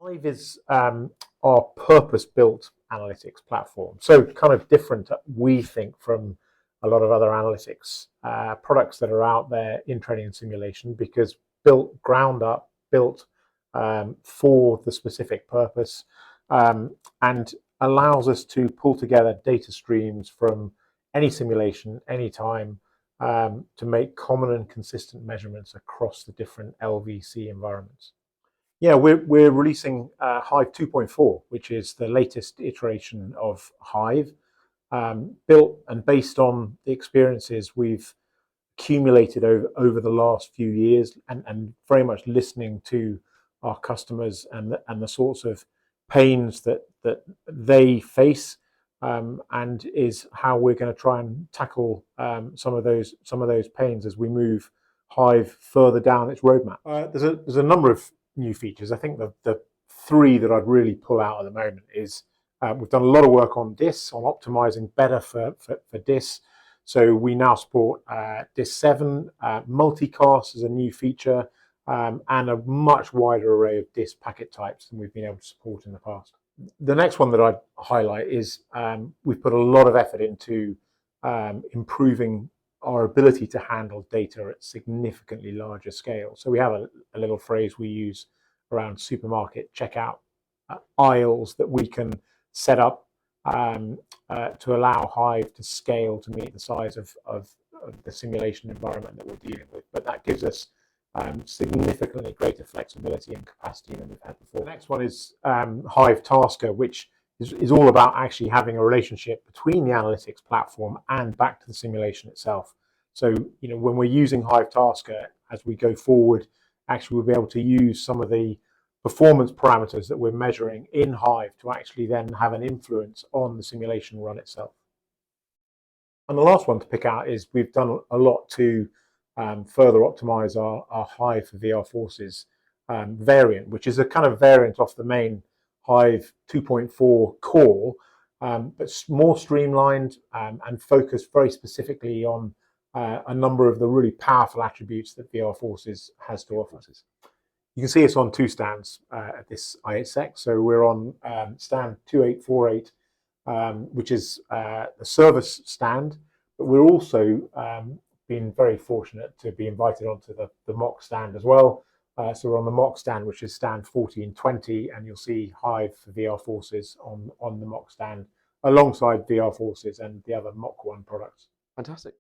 Hive is our purpose-built analytics platform. So kind of different, we think, from a lot of other analytics products that are out there in training and simulation, because built ground up, built for the specific purpose, and allows us to pull together data streams from any simulation, anytime, to make common and consistent measurements across the different LVC environments. Yeah, we're releasing Hive 2.4, which is the latest iteration of Hive, built and based on the experiences we've accumulated over the last few years, and very much listening to our customers and the sorts of pains that they face, and is how we're going to try and tackle some of those pains as we move Hive further down its roadmap. There's a number of new features. I think the three that I'd really pull out at the moment is we've done a lot of work on DIS, on optimizing better for DIS. So we now support DIS 7, multicast is a new feature, and a much wider array of DIS packet types than we've been able to support in the past. The next one that I'd highlight is we've put a lot of effort into improving our ability to handle data at significantly larger scale. So we have a little phrase we use around supermarket checkout aisles that we can set up to allow Hive to scale to meet the size of the simulation environment that we're dealing with. But that gives us significantly greater flexibility and capacity than we've had before. The next one is Hive Tasker, which is all about actually having a relationship between the analytics platform and back to the simulation itself. So, when we're using Hive Tasker, as we go forward, actually we'll be able to use some of the performance parameters that we're measuring in Hive to actually then have an influence on the simulation run itself. And the last one to pick out is we've done a lot to further optimize our Hive for VR Forces variant, which is a kind of variant off the main Hive 2.4 core, but more streamlined and focused very specifically on a number of the really powerful attributes that VR Forces has to offer. You can see us on two stands at this IHSEC. So we're on stand 2848, which is the service stand, but we're also been very fortunate to be invited onto the mock stand as well. So we're on the mock stand, which is stand 1420, and you'll see Hive for VR Forces on the mock stand alongside VR Forces and the other Mock 1 products. Fantastic.